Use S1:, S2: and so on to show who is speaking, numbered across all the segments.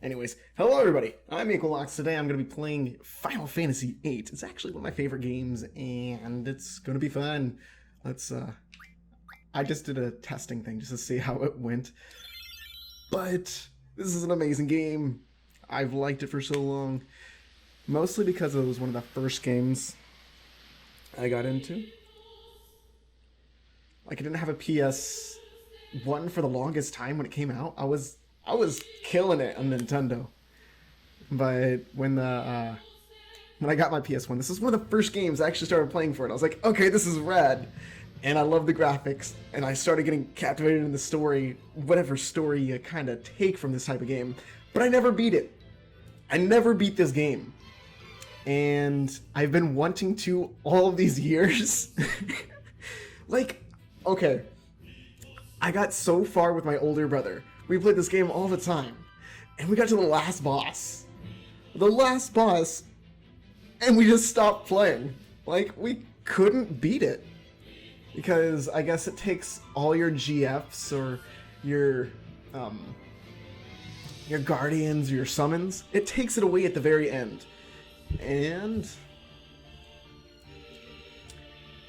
S1: Anyways, hello everybody. I'm Equaloxity. Today I'm going to be playing Final Fantasy VIII. It's actually one of my favorite games, and it's going to be fun. I just did a testing thing just to see how it went. But this is an amazing game. I've liked it for so long. Mostly because it was one of the first games I got into. Like, I didn't have a PS1 for the longest time when it came out. I was killing it on Nintendo. But when I got my PS1, this was one of the first games I actually started playing for it. I was like, okay, this is rad. And I love the graphics, and I started getting captivated in the story, whatever story you kind of take from this type of game. But I never beat it. I never beat this game. And I've been wanting to all of these years. Like, okay. I got so far with my older brother. We played this game all the time. And we got to the last boss. And we just stopped playing. Like, we couldn't beat it. Because I guess it takes all your GFs or your guardians or your summons. It takes it away at the very end. And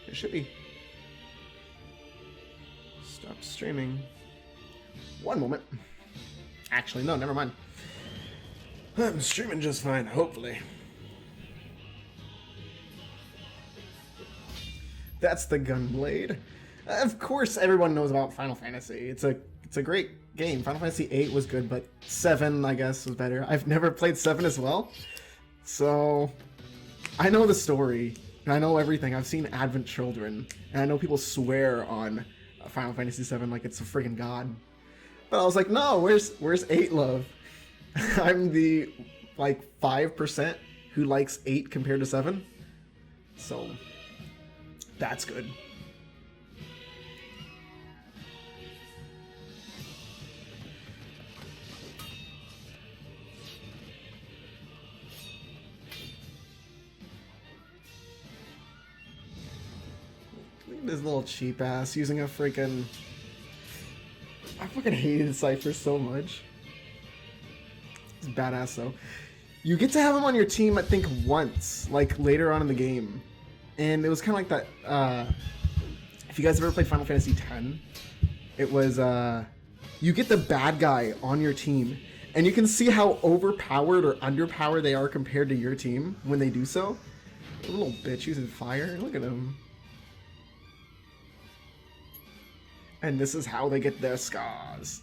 S1: it should be. Stop streaming. One moment. Actually, no, never mind. I'm streaming just fine, hopefully. That's the Gunblade. Of course, everyone knows about Final Fantasy. It's a great game. Final Fantasy VIII was good, but 7, I guess, was better. I've never played 7 as well, so I know the story. And I know everything. I've seen Advent Children, and I know people swear on Final Fantasy 7 like it's a friggin' god. But I was like, no, where's 8 love? I'm the, 5% who likes 8 compared to 7. So, that's good. Look at this little cheap ass using a freaking... I fucking hated Cypher so much. He's badass though. You get to have him on your team, I think, once, like later on in the game. And it was kind of like that, if you guys ever played Final Fantasy X, it was, you get the bad guy on your team, and you can see how overpowered or underpowered they are compared to your team when they do so. A little bitch using fire, look at him. And this is how they get their scars.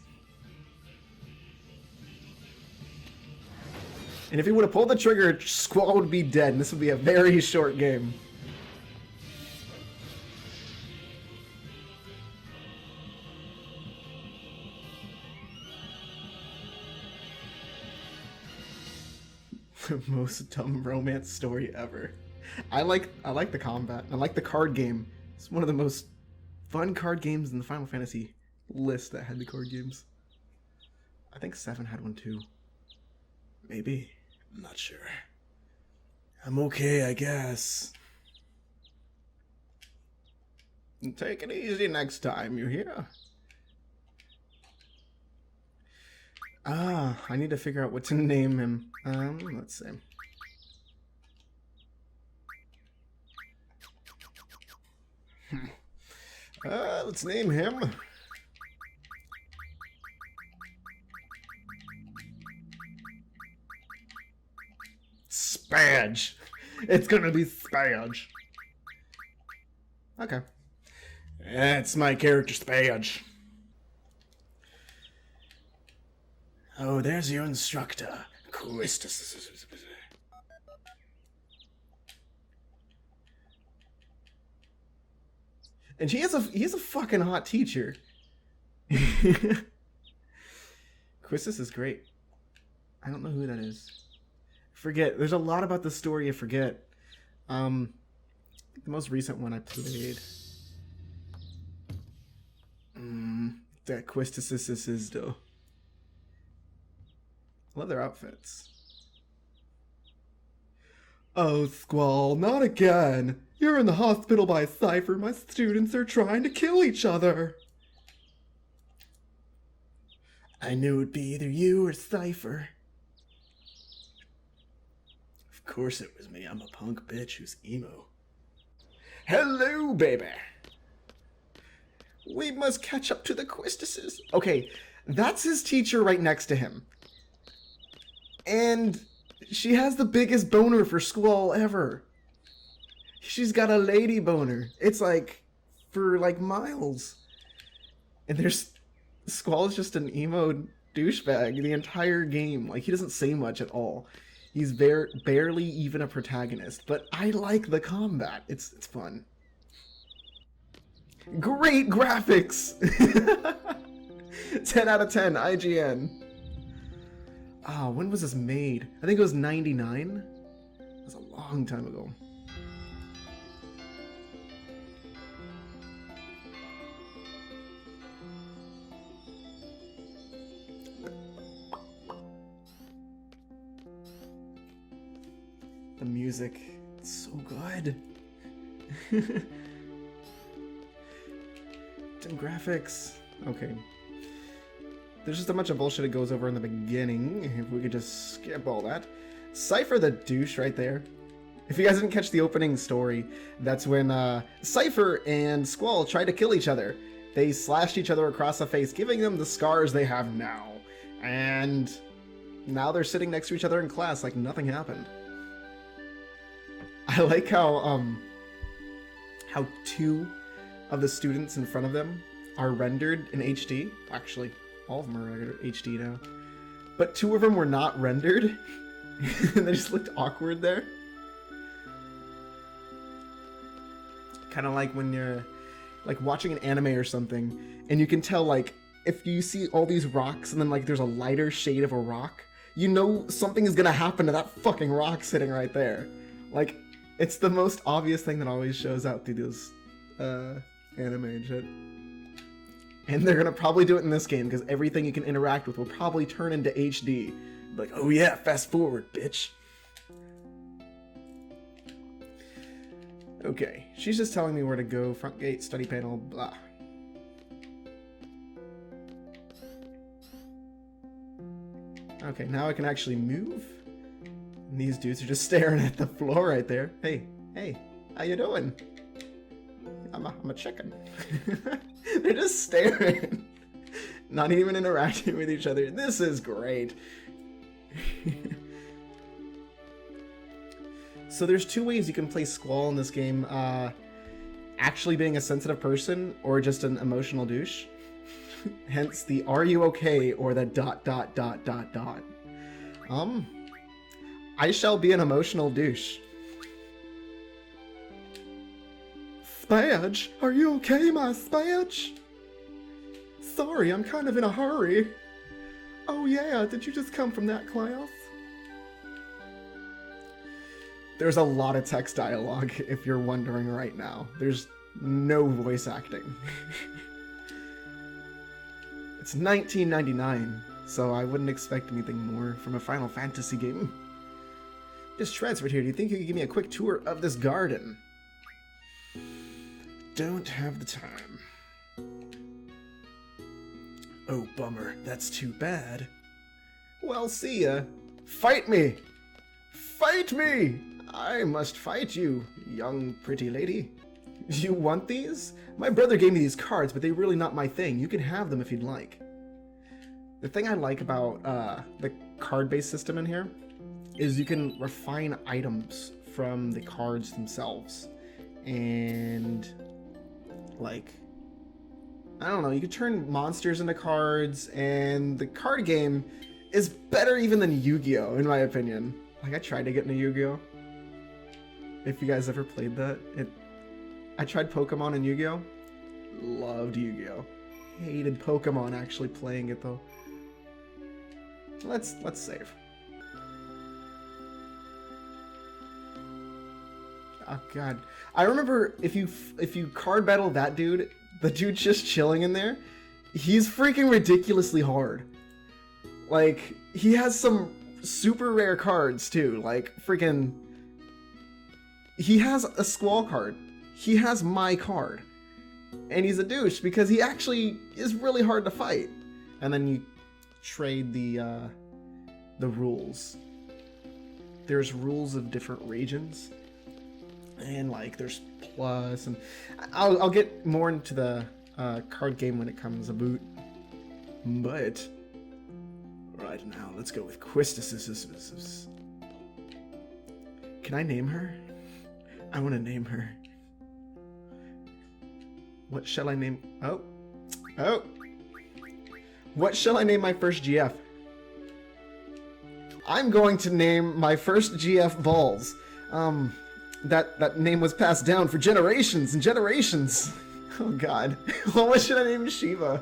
S1: And if he would have pulled the trigger, Squall would be dead, and this would be a very short game. The most dumb romance story ever. I like the combat. I like the card game. It's one of the most fun card games in the Final Fantasy list that had the card games. I think 7 had one too. Maybe. I'm not sure. I'm okay, I guess. Take it easy next time, you hear? Ah, I need to figure out what to name him. Let's see. Let's name him. Spadge. It's gonna be Spadge. Okay. That's my character, Spadge. Oh, there's your instructor, Quistis. And he's a fucking hot teacher. Quistis is great. I don't know who that is. Forget. There's a lot about the story I forget. The most recent one I played. That Quistis is though. I love their outfits. Oh, Squall, not again. You're in the hospital by Cypher. My students are trying to kill each other. I knew it'd be either you or Cypher. course it was me. I'm a punk bitch who's emo. Hello, baby. We must catch up to the Quistuses. Okay, that's his teacher right next to him. And she has the biggest boner for Squall ever. She's got a lady boner. It's like, for like miles. And there's, Squall's just an emo douchebag the entire game. Like, he doesn't say much at all. He's barely even a protagonist. But I like the combat. It's fun. Great graphics! 10 out of 10, IGN. Ah, when was this made? I think it was 99? That was a long time ago. The music, it's so good. Some graphics. Okay. There's just a bunch of bullshit it goes over in the beginning. If we could just skip all that. Cypher the douche right there. If you guys didn't catch the opening story, that's when Cypher and Squall tried to kill each other. They slashed each other across the face, giving them the scars they have now. And now they're sitting next to each other in class like nothing happened. I like how two of the students in front of them are rendered in HD. Actually, all of them are rendered HD now. But two of them were not rendered. And they just looked awkward there. Kind of like when you're like watching an anime or something, and you can tell, like, if you see all these rocks and then like there's a lighter shade of a rock, you know something is gonna happen to that fucking rock sitting right there. Like, it's the most obvious thing that always shows out through those anime and shit. And they're gonna probably do it in this game, because everything you can interact with will probably turn into HD. Like, oh yeah, fast forward, bitch. Okay, she's just telling me where to go. Front gate, study panel, blah. Okay, now I can actually move. And these dudes are just staring at the floor right there. Hey, how you doing? I'm a chicken. They're just staring. Not even interacting with each other. This is great. So there's two ways you can play Squall in this game. Actually being a sensitive person or just an emotional douche. Hence the "are you okay?" or the ... I shall be an emotional douche. Spadge, are you okay, my Spadge? Sorry, I'm kind of in a hurry. Oh yeah, did you just come from that class? There's a lot of text dialogue, if you're wondering right now. There's no voice acting. It's 1999, so I wouldn't expect anything more from a Final Fantasy game. Just transferred here. Do you think you could give me a quick tour of this garden? Don't have the time. Oh, bummer. That's too bad. Well, see ya. Fight me! Fight me! I must fight you, young pretty lady. You want these? My brother gave me these cards, but they're really not my thing. You can have them if you'd like. The thing I like about the card-based system in here is you can refine items from the cards themselves. And, like, I don't know, you could turn monsters into cards, and the card game is better even than Yu-Gi-Oh, in my opinion. Like, I tried to get into Yu-Gi-Oh. If you guys ever played that, I tried Pokemon and Yu-Gi-Oh. Loved Yu-Gi-Oh. Hated Pokemon actually playing it though. Let's save. Oh god. I remember if you card battle that dude, the dude's just chilling in there. He's freaking ridiculously hard. Like, he has some super rare cards too. Like, freaking, he has a Squall card. He has my card. And he's a douche because he actually is really hard to fight. And then you trade the rules. there's rules of different regions, and like there's plus, and I'll get more into the card game when it comes about. But right now, let's go with Quistis. Can I name her? I want to name her. What shall I name? Oh. What shall I name my first GF? I'm going to name my first GF Balls. That name was passed down for generations and generations. Oh god. What should I name Shiva?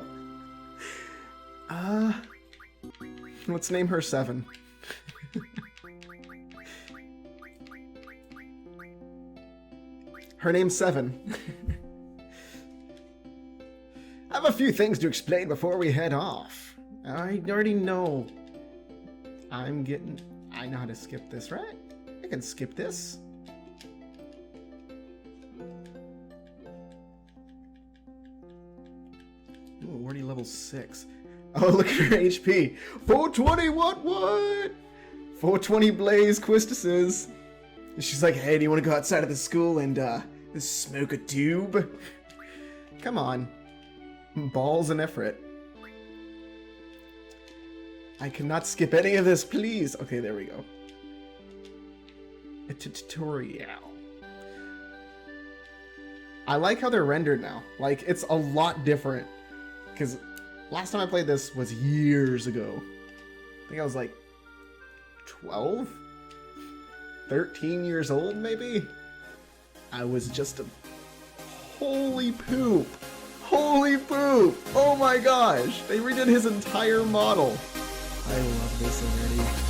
S1: Let's name her 7. Her name's 7. I have a few things to explain before we head off. I already know. I know how to skip this, right? I can skip this. Ooh, we're already level 6. Oh, look at her HP. 420, what? 420 Blaze Quistises. She's like, hey, do you want to go outside of the school and smoke a tube? Come on. Balls and Ifrit. I cannot skip any of this, please. Okay, there we go. A tutorial. I like how they're rendered now. Like, it's a lot different. Because last time I played this was years ago. I think I was like 12? 13 years old, maybe? I was just a... Holy poop! Holy poop! Oh my gosh! They redid his entire model. I love this already.